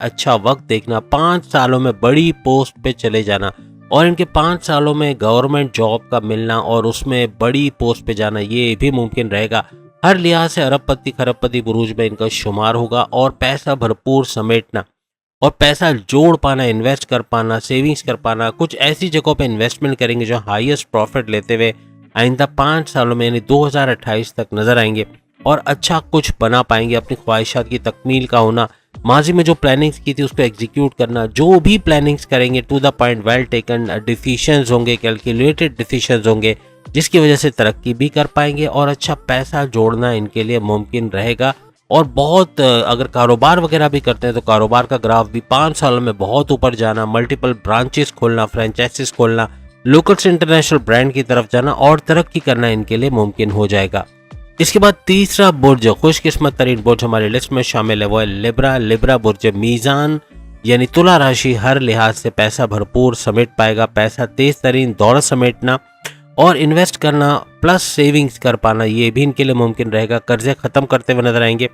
अच्छा वक्त देखना, 5 सालों में बड़ी पोस्ट पे चले जाना और इनके 5 सालों में गवर्नमेंट जॉब का मिलना और उसमें बड़ी पोस्ट पे जाना ये भी मुमकिन रहेगा। हर लिहाज से अरबपति खरबपति बुरूज में इनका शुमार होगा और पैसा भरपूर समेटना और पैसा जोड़ पाना, इन्वेस्ट कर पाना, सेविंग्स कर पाना, कुछ ऐसी जगहों पे इन्वेस्टमेंट करेंगे जो हाईएस्ट प्रॉफिट लेते हुए आइंदा 5 सालों में यानी 2028 तक नजर आएंगे और अच्छा कुछ बना पाएंगे। अपनी ख्वाहिशात की तकमील का होना, माजी में जो प्लानिंग्स की थी उसको एग्जीक्यूट करना, जो भी प्लानिंग्स करेंगे to the point, well taken decisions होंगे, कैलकुलेटेड डिसीशंस होंगे, जिसकी वजह से तरक्की भी कर पाएंगे और अच्छा पैसा जोड़ना इनके लिए मुमकिन रहेगा। और बहुत अगर कारोबार वगैरह भी करते हैं तो कारोबार का ग्राफ भी 5 सालों में बहुत ऊपर जाना, मल्टीपल ब्रांचेस खोलना, फ्रेंचाइजीज खोलना, लोकल से इंटरनेशनल ब्रांड की तरफ जाना और तरक्की करना इनके लिए मुमकिन हो जाएगा। इसके बाद तीसरा बुर्ज, खुशकिस्मत तरीन बुर्ज हमारी लिस्ट में शामिल है, वो है लिब्रा। लिब्रा बुर्ज मीज़ान यानी तुला राशि हर लिहाज से पैसा भरपूर समेट पाएगा। पैसा तेज तरीन दौलत समेटना और इन्वेस्ट करना प्लस सेविंग्स कर पाना ये भी इनके लिए मुमकिन रहेगा। कर्जे खत्म करते हुए नजर आएंगे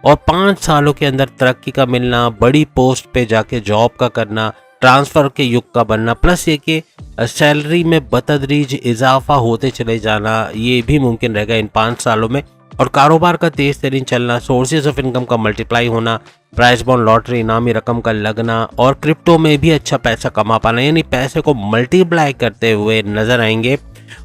और 5 सालों के अंदर तरक्की का मिलना, बड़ी पोस्ट पे जाके जॉब का करना, ट्रांसफर के युग का बनना, प्लस ये कि सैलरी में बतदरीज इजाफा होते चले जाना ये भी मुमकिन रहेगा इन 5 सालों में। और कारोबार का तेज तरीन चलना, सोर्सेज ऑफ इनकम का मल्टीप्लाई होना, प्राइज बॉन्ड लॉटरी इनामी रकम का लगना और क्रिप्टो में भी अच्छा पैसा कमा पाना, यानी पैसे को मल्टीप्लाई करते हुए नजर आएंगे।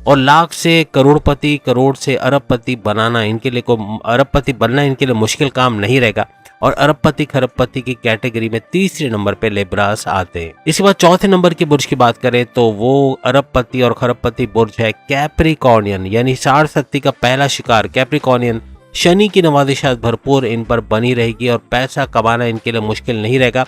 और लाख से करोड़पति, करोड़ से अरबपति बनाना इनके लिए अरबपति बनना इनके लिए मुश्किल काम नहीं रहेगा। और अरबपति खरबपति की कैटेगरी में तीसरे नंबर पे लिब्रास आते हैं। इसके बाद चौथे नंबर की बुर्ज की बात करें तो वो अरबपति और खरबपति बुर्ज है कैप्रिकॉर्नियन, यानी 60 का पहला शिकार कैप्रिकॉर्नियन। शनि की नवाजिशात भरपूर इन पर बनी रहेगी और पैसा कमाना इनके लिए मुश्किल नहीं रहेगा।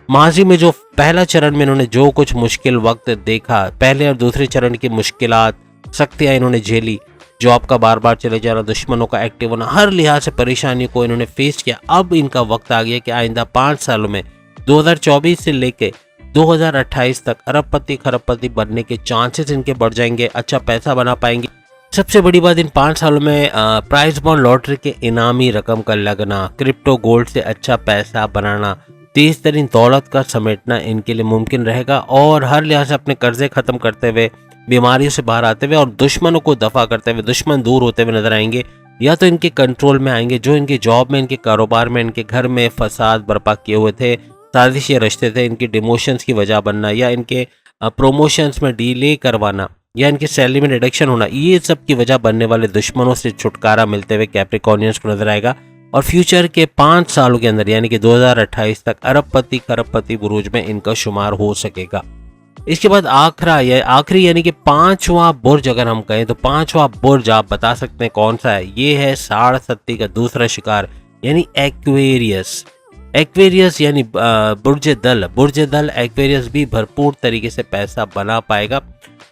माजी में जो पहला चरण में इन्होंने जो कुछ मुश्किल वक्त देखा, पहले और दूसरे चरण की मुश्किलात, सख्तियां इन्होंने झेली, जॉब का बार बार चले जाना, दुश्मनों का एक्टिव होना, हर लिहाज से परेशानी को इन्होंने फेस किया। अब इनका वक्त आ गया कि आइंदा 5 सालों में 2024 से लेके 2028 तक अरबपति खरबपति बनने के चांसेस इनके बढ़ जाएंगे, अच्छा पैसा बना पाएंगे। सबसे बड़ी बात, इन 5 सालों में प्राइज बॉन्ड लॉटरी के इनामी रकम का लगना, क्रिप्टो गोल्ड से अच्छा पैसा बनाना, तेज तरीन दौलत का समेटना इनके लिए मुमकिन रहेगा। और हर लिहाज से अपने कर्जे खत्म करते हुए, बीमारियों से बाहर आते हुए और दुश्मनों को दफा करते हुए, दुश्मन दूर होते हुए नजर आएंगे या तो इनके कंट्रोल में आएंगे। जो इनके जॉब में, इनके कारोबार में, इनके घर में फसाद बर्पा किए हुए थे, साजिशी रचते थे, इनकी डिमोशंस की वजह बनना या इनके प्रोमोशंस में डिले करवाना या इनके सैलरी में रिडक्शन होना, ये सब की वजह बनने वाले दुश्मनों से छुटकारा मिलते हुए कैप्रिकॉर्नियंस को नजर आएगा। और फ्यूचर के 5 सालों के अंदर यानी कि 2028 तक अरबपति खरबपति बुरूज में इनका शुमार हो सकेगा। इसके बाद आखिरी यानी कि 5वां बुर्ज अगर हम कहें तो 5वां बुर्ज आप बता सकते हैं कौन सा है। ये है 60 का दूसरा शिकार यानी एक्वेरियस। एक्वेरियस यानी बुर्ज दल एक्वेरियस भी भरपूर तरीके से पैसा बना पाएगा,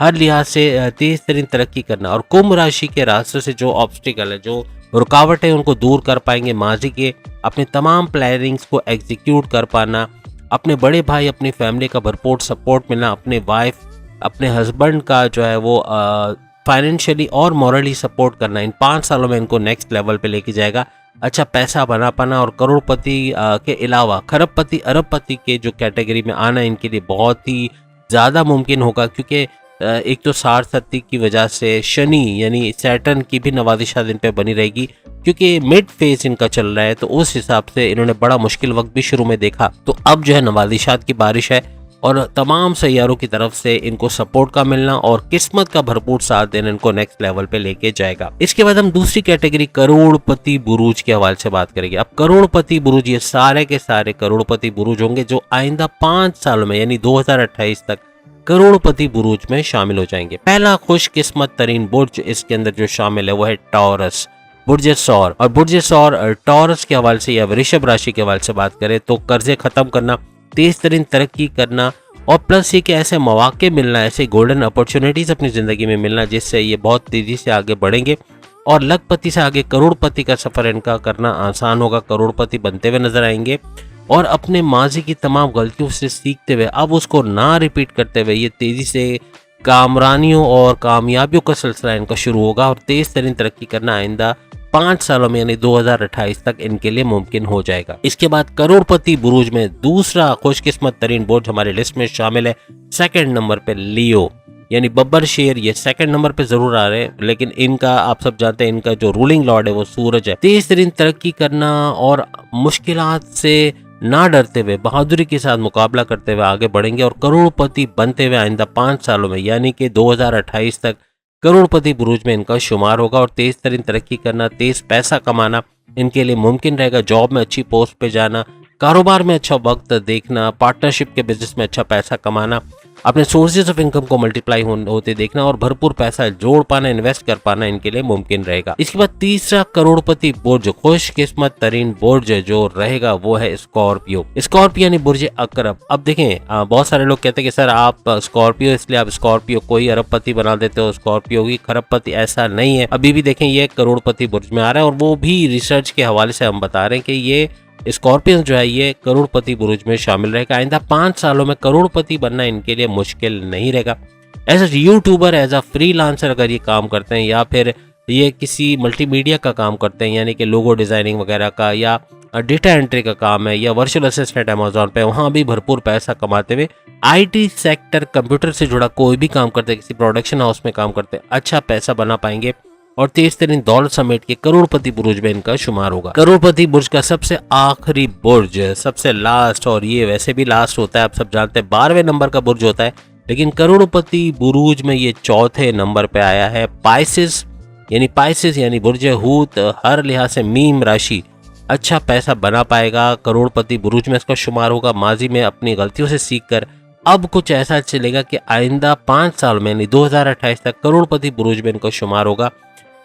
हर लिहाज से तेज तरीन तरक्की करना और कुंभ राशि के रास्ते से जो ऑब्स्टिकल है, जो रुकावट है, उनको दूर कर पाएंगे। माजी के अपने तमाम प्लानिंग्स को एग्जीक्यूट कर पाना, अपने बड़े भाई, अपनी फैमिली का भरपूर सपोर्ट मिलना, अपने वाइफ, अपने हस्बैंड का जो है वो फाइनेंशियली और मॉरली सपोर्ट करना, इन 5 सालों में इनको नेक्स्ट लेवल पे लेके जाएगा। अच्छा पैसा बना पाना और करोड़पति के अलावा खरबपति अरबपति के जो कैटेगरी में आना इनके लिए बहुत ही ज़्यादा मुमकिन होगा, क्योंकि एक तो 60 की वजह से शनि यानी सैटर्न की भी नवाजिशात इन पे बनी रहेगी, क्योंकि मिड फेज इनका चल रहा है, तो उस हिसाब से इन्होंने बड़ा मुश्किल वक्त भी शुरू में देखा। तो अब जो है नवाजिशात की बारिश है और तमाम सैयारों की तरफ से इनको सपोर्ट का मिलना और किस्मत का भरपूर साथ देना इनको नेक्स्ट लेवल पे लेके जाएगा। इसके बाद हम दूसरी कैटेगरी करोड़पति बुरूज के हवाले से बात करेंगे। अब करोड़पति बुरूज ये सारे के सारे करोड़पति बुरूज होंगे जो आइंदा 5 सालों में यानी 2028 तक करोड़पति बुरूज में शामिल हो जाएंगे। पहला खुशकिस्मत तरीन बुर्ज इसके अंदर जो शामिल है वो है टॉरस, बुर्ज सौर। और बुर्ज सौर टॉरस के हवाले से या वृषभ राशि के हवाले से बात करें तो कर्जे खत्म करना, तेज तरीन तरक्की करना और प्लस ये कि ऐसे मौके मिलना, ऐसे गोल्डन अपॉर्चुनिटीज अपनी जिंदगी में मिलना जिससे ये बहुत तेजी से आगे बढ़ेंगे और लखपति से आगे करोड़पति का सफर इनका करना आसान होगा। करोड़पति बनते हुए नजर आएंगे और अपने माजी की तमाम गलतियों से सीखते हुए, अब उसको ना रिपीट करते हुए, ये तेजी से कामरानियों और कामयाबियों का सिलसिला इनका शुरू होगा और तेज तरीन तरक्की करना आइंदा 5 सालों में यानी 2028 तक इनके लिए मुमकिन हो जाएगा। इसके बाद करोड़पति बुर्ज में दूसरा खुशकिस्मत तरीन बुर्ज हमारी लिस्ट में शामिल है सेकंड नंबर पे लियो यानी बब्बर शेर। ये सेकंड नंबर पे जरूर आ रहे हैं, लेकिन इनका आप सब जानते हैं इनका जो रूलिंग लॉर्ड है वो सूरज है। तेज तरीन तरक्की करना और मुश्किलात से ना डरते हुए बहादुरी के साथ मुकाबला करते हुए आगे बढ़ेंगे और करोड़पति बनते हुए आइंदा 5 सालों में यानी कि 2028 तक करोड़पति बुरूज में इनका शुमार होगा। और तेज तरीन तरक्की करना, तेज पैसा कमाना इनके लिए मुमकिन रहेगा। जॉब में अच्छी पोस्ट पे जाना, कारोबार में अच्छा वक्त देखना, पार्टनरशिप के बिजनेस में अच्छा पैसा कमाना, अपने सोर्सेज ऑफ इनकम को मल्टीप्लाई होते देखना और भरपूर पैसा जोड़ पाना, इन्वेस्ट कर पाना इनके लिए मुमकिन रहेगा। इसके बाद तीसरा करोड़पति बुर्ज खुशकिस्मत तरीन बुर्ज जो रहेगा वो है स्कॉर्पियो। स्कॉर्पियो यानी बुर्ज अकरब। अब देखें बहुत सारे लोग कहते हैं कि सर आप स्कॉर्पियो इसलिए आप स्कॉर्पियो को ही अरबपति बना देते हो, स्कॉर्पियो की खरबपति। ऐसा नहीं है। अभी भी देखें ये करोड़पति बुर्ज में आ रहा है और वो भी रिसर्च के हवाले से हम बता रहे हैं कि ये स्कॉर्पियन जो है ये करोड़पति बुर्ज में शामिल रहेगा। आइंदा 5 सालों में करोड़पति बनना इनके लिए मुश्किल नहीं रहेगा। As a YouTuber, as a freelancer अगर ये काम करते हैं या फिर ये किसी मल्टीमीडिया का काम करते हैं यानी कि लोगो डिजाइनिंग वगैरह का या डेटा एंट्री का काम है या वर्चुअल असिस्टेंट अमेजोन पे, वहाँ भी भरपूर पैसा कमाते हुए आईटी सेक्टर, कंप्यूटर से जुड़ा कोई भी काम करते, किसी प्रोडक्शन हाउस में काम करते, अच्छा पैसा बना पाएंगे और तेज तरीन दौलत समेट के करोड़पति बुर्ज में इनका शुमार होगा। करोड़पति बुर्ज का सबसे आखिरी बुर्ज, सबसे लास्ट, और ये वैसे भी लास्ट होता है, आप सब जानते हैं 12वें नंबर का बुर्ज होता है, लेकिन करोड़पति बुर्ज में ये चौथे नंबर पे आया है पाइसेस यानी बुर्ज हूत। हर लिहाज से मीम राशि अच्छा पैसा बना पाएगा। करोड़पति बुर्ज में इसका शुमार होगा। माजी में अपनी गलतियों से सीखकर अब कुछ ऐसा चलेगा कि आइंदा 5 साल में यानी 2028 तक करोड़पति बुर्ज में इनका शुमार होगा।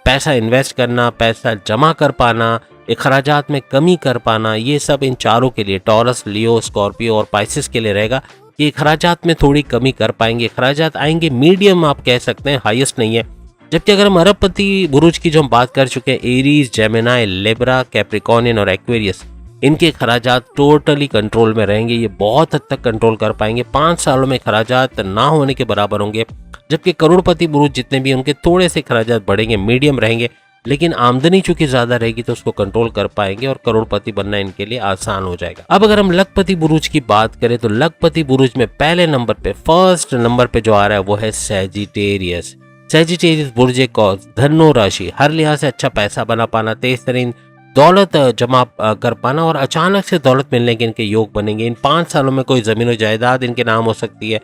पैसा इन्वेस्ट करना, पैसा जमा कर पाना, अखराजात में कमी कर पाना, ये सब इन चारों के लिए, टॉरस, लियो, स्कॉर्पियो और पाइसेस के लिए रहेगा कि अखराजात में थोड़ी कमी कर पाएंगे। अखराजात आएंगे मीडियम, आप कह सकते हैं, हाईएस्ट नहीं है। जबकि अगर हम अरबपति बुर्ज की जो हम बात कर चुके हैं, एरीज, जेमिनाई, लिब्रा, कैप्रिकॉर्नियन और एक्वेरियस, इनके खराजात टोटली कंट्रोल में रहेंगे। ये बहुत हद तक कंट्रोल कर पाएंगे। 5 सालों में खराजात ना होने के बराबर होंगे। जबकि करोड़पति बुर्ज जितने भी उनके थोड़े से खराजात बढ़ेंगे, मीडियम रहेंगे, लेकिन आमदनी चूंकि ज्यादा रहेगी तो उसको कंट्रोल कर पाएंगे और करोड़पति बनना इनके लिए आसान हो जाएगा। अब अगर हम लखपति बुर्ज की बात करें तो लखपति बुर्ज में पहले नंबर पे, फर्स्ट नंबर पे जो आ रहा है वो है सैजिटेरियस। सैजिटेरियस बुर्ज एक धनो राशि, हर लिहाज से अच्छा पैसा बना पाना, तेज तरीन दौलत जमा कर पाना और अचानक से दौलत मिलने के इनके योग बनेंगे। इन 5 सालों में कोई जमीन और जायदाद इनके नाम हो सकती है।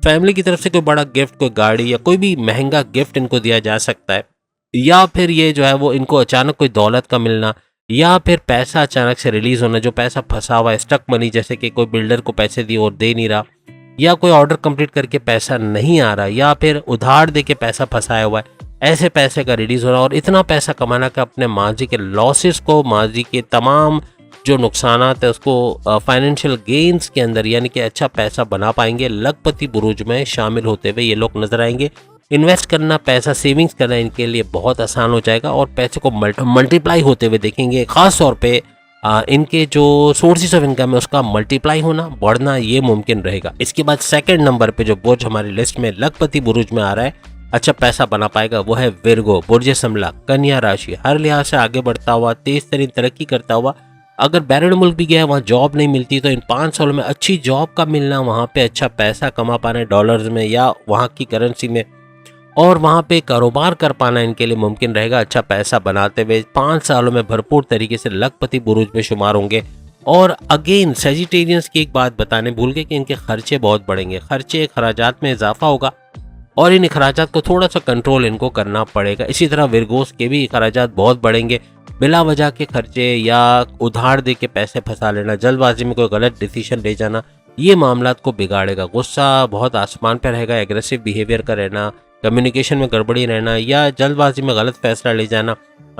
फैमिली की तरफ से कोई बड़ा गिफ्ट, कोई गाड़ी या कोई भी महंगा गिफ्ट इनको दिया जा सकता है। या फिर ये जो है वो इनको अचानक कोई दौलत का मिलना या फिर पैसा अचानक से रिलीज होना, जो पैसा फंसा हुआ है, स्टक मनी, जैसे कि कोई बिल्डर को पैसे दिए और दे नहीं रहा, या कोई ऑर्डर कंप्लीट करके पैसा नहीं आ रहा, या फिर उधार दे के पैसा फंसाया हुआ है, ऐसे पैसे का रिलीज होना और इतना पैसा कमाना कि अपने माजी के लॉसेस को, माजी के तमाम जो नुकसानात है उसको फाइनेंशियल गेन्स के अंदर यानी कि अच्छा पैसा बना पाएंगे। लखपति बुर्ज में शामिल होते हुए ये लोग नजर आएंगे। इन्वेस्ट करना, पैसा सेविंग्स करना इनके लिए बहुत आसान हो जाएगा और पैसे को मल्टीप्लाई होते हुए देखेंगे। खास तौर पे इनके जो सोर्सेज ऑफ इनकम है उसका मल्टीप्लाई होना, बढ़ना, ये मुमकिन रहेगा। इसके बाद सेकंड नंबर पे जो बुर्ज हमारी लिस्ट में लखपति बुर्ज में आ रहा है, अच्छा पैसा बना पाएगा, वो है विर्गो, बुर्ज समला, कन्या राशि। हर लिहाज से आगे बढ़ता हुआ, तेज तरीन तरक्की करता हुआ, अगर बैरून मुल्क भी गया है, वहाँ जॉब नहीं मिलती, तो इन 5 सालों में अच्छी जॉब का मिलना, वहाँ पे अच्छा पैसा कमा पाना डॉलर्स में या वहाँ की करेंसी में, और वहाँ पे कारोबार कर पाना इनके लिए मुमकिन रहेगा। अच्छा पैसा बनाते हुए 5 सालों में भरपूर तरीके से लखपति बुर्ज में शुमार होंगे। और अगेन सेजिटेरियंस की एक बात बताने भूल गए कि इनके खर्चे बहुत बढ़ेंगे, खर्चे खराजात में इजाफा होगा और इन खराजात को थोड़ा सा कंट्रोल इनको करना पड़ेगा। इसी तरह विर्गोस के भी खराजात बहुत बढ़ेंगे। बिला वजह के खर्चे या उधार दे के पैसे फंसा लेना, जल्दबाजी में कोई गलत डिसीजन ले जाना, ये मामलात को बिगाड़ेगा। गुस्सा बहुत आसमान पर रहेगा, एग्रेसिव बिहेवियर का रहना, कम्युनिकेशन में गड़बड़ी रहना या जल्दबाजी में गलत फैसला ले जाना,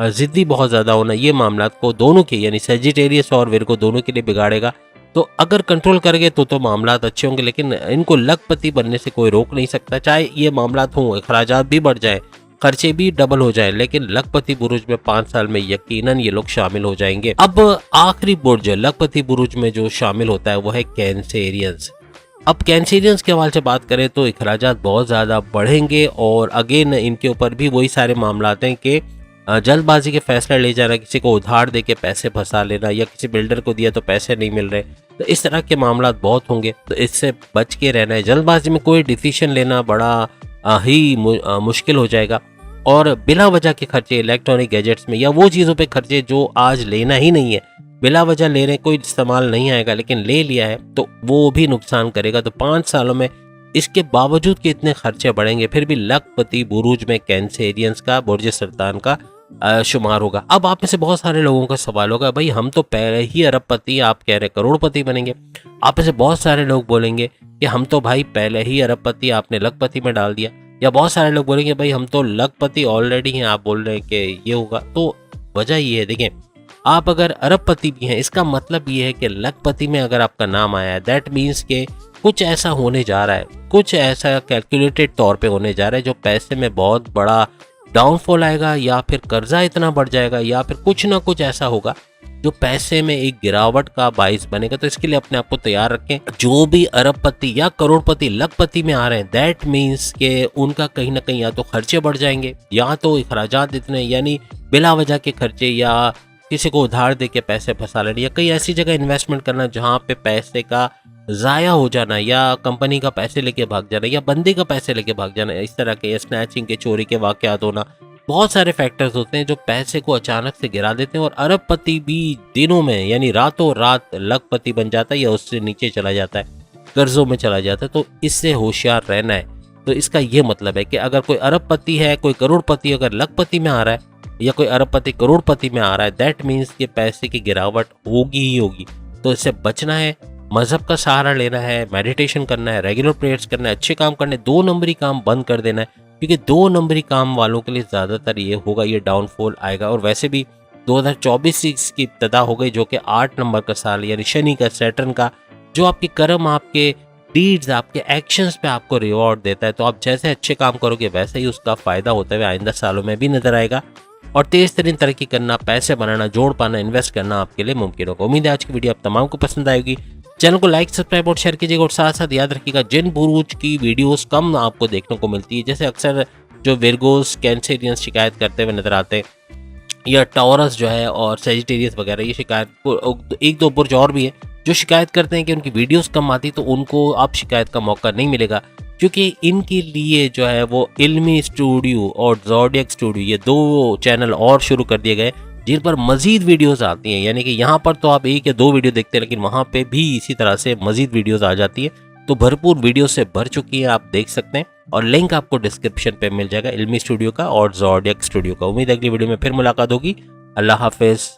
जिद्दी बहुत ज़्यादा होना, ये मामलात को दोनों के यानी सेजिटेरियस और विर्गो दोनों के लिए बिगाड़ेगा। तो अगर कंट्रोल करेंगे तो मामलात अच्छे होंगे, लेकिन इनको लखपति बनने से कोई रोक नहीं सकता। चाहे ये मामलात हों, अखराजात भी बढ़ जाए, खर्चे भी डबल हो जाए, लेकिन लखपति बुर्ज में 5 साल में यकीनन ये लोग शामिल हो जाएंगे। अब आखिरी बुर्ज लखपति बुर्ज में जो शामिल होता है वो है कैंसेरियंस। अब कैंसेरियंस के हवाले से बात करें तो अखराजात बहुत ज़्यादा बढ़ेंगे और अगेन इनके ऊपर भी वही सारे मामलात हैं कि जल्दबाजी के फैसले ले जाना, किसी को उधार दे के पैसे फंसा लेना, या किसी बिल्डर को दिया तो पैसे नहीं मिल रहे, तो इस तरह के मामला बहुत होंगे। तो इससे बच के रहना है। जल्दबाजी में कोई डिसीजन लेना बड़ा मुश्किल हो जाएगा। और बिला वजह के खर्चे इलेक्ट्रॉनिक गैजेट्स में या वो चीज़ों पे खर्चे जो आज लेना ही नहीं है, बिला वजह ले रहे, कोई इस्तेमाल नहीं आएगा लेकिन ले लिया है, तो वो भी नुकसान करेगा। तो 5 सालों में इसके बावजूद कि इतने खर्चे बढ़ेंगे, फिर भी लखपति बुरूज में कैंसेरियंस का, बुर्ज सरतान का शुमार होगा। अब आप में से बहुत सारे लोगों का सवाल होगा, भाई हम तो पहले ही अरबपति, आप कह रहे करोड़पति बनेंगे। आप में से बहुत सारे लोग बोलेंगे कि हम तो भाई पहले ही अरबपति, आपने लखपति में डाल दिया। या बहुत सारे लोग बोलेंगे भाई हम तो लखपति ऑलरेडी हैं, आप बोल रहे हैं कि ये होगा। तो वजह ये है, देखिए आप अगर अरबपति भी हैं, इसका मतलब ये है कि लखपति में अगर आपका नाम आया है, दैट मीन्स के कुछ ऐसा होने जा रहा है, कुछ ऐसा कैलकुलेटेड तौर पे होने जा रहा है जो पैसे में बहुत बड़ा डाउनफॉल आएगा, या फिर कर्जा इतना बढ़ जाएगा, या फिर कुछ ना कुछ ऐसा होगा जो पैसे में एक गिरावट का बाइस बनेगा। तो इसके लिए अपने आप को तैयार रखें। जो भी अरबपति या करोड़पति लखपति में आ रहे हैं, दैट मीन्स के उनका कहीं ना कहीं या तो खर्चे बढ़ जाएंगे, या तो अखराजात इतने, यानी बिला वजह के खर्चे, या किसी को उधार दे के पैसे फंसा लेना, या कई ऐसी जगह इन्वेस्टमेंट करना जहाँ पे पैसे का ज़ाया हो जाना, या कंपनी का पैसे लेके भाग जाना, या बंदे का पैसे लेके भाग जाना, इस तरह के स्नैचिंग के, चोरी के वाकयात होना। बहुत सारे फैक्टर्स होते हैं जो पैसे को अचानक से गिरा देते हैं। और अरबपति भी दिनों में, यानी रातों रात लखपति बन जाता है या उससे नीचे चला जाता है, कर्जों में चला जाता है। तो इससे होशियार रहना है। तो इसका ये मतलब है कि अगर कोई अरबपति है, कोई करोड़पति अगर लखपति में आ रहा है, या कोई अरबपति करोड़पति में आ रहा है, दैट मीन्स कि पैसे की गिरावट होगी ही होगी। तो इससे बचना है, मजहब का सहारा लेना है, मेडिटेशन करना है, रेगुलर प्रेयर्स करना है, अच्छे काम करने, 2 नंबरी काम बंद कर देना है। क्योंकि 2 नंबरी काम वालों के लिए ज़्यादातर ये होगा, ये डाउनफॉल आएगा। और वैसे भी 2024 की इब्तिदा हो गई, जो कि 8 नंबर का साल, यानी शनि का, सैटर्न का, जो आपके कर्म, आपके डीड्स, आपके एक्शंस पे आपको रिवॉर्ड देता है। तो आप जैसे अच्छे काम करोगे वैसे ही उसका फ़ायदा होता हुए आइंदा सालों में भी नजर आएगा। और तेज तरीन तरक्की करना, पैसे बनाना, जोड़ पाना, इन्वेस्ट करना आपके लिए मुमकिन होगा। उम्मीद है आज की वीडियो आप तमाम को पसंद आएगी। चैनल को लाइक, सब्सक्राइब और शेयर कीजिएगा। और साथ साथ याद रखिएगा, जिन बुरूज की वीडियोस कम आपको देखने को मिलती है, जैसे अक्सर जो विर्गोस, कैंसेरियंस शिकायत करते हुए नजर आते हैं, या टॉरस जो है और सेजिटेरियस वगैरह, ये शिकायत को, एक दो बुर्ज और भी है जो शिकायत करते हैं कि उनकी वीडियोस कम आती, तो उनको अब शिकायत का मौका नहीं मिलेगा। क्योंकि इनके लिए जो है वो इल्मी स्टूडियो और ज़ोडिएक स्टूडियो, ये 2 चैनल और शुरू कर दिए गए जिन पर मजीद वीडियोस आती हैं। यानी कि यहाँ पर तो आप 1 या 2 वीडियो देखते हैं, लेकिन वहाँ पे भी इसी तरह से मजीद वीडियोस आ जाती है। तो भरपूर वीडियो से भर चुकी है, आप देख सकते हैं। और लिंक आपको डिस्क्रिप्शन पे मिल जाएगा, इल्मी स्टूडियो का और ज़ोडिएक स्टूडियो का। उम्मीद है अगली वीडियो में फिर मुलाकात होगी। अल्लाह हाफिज़।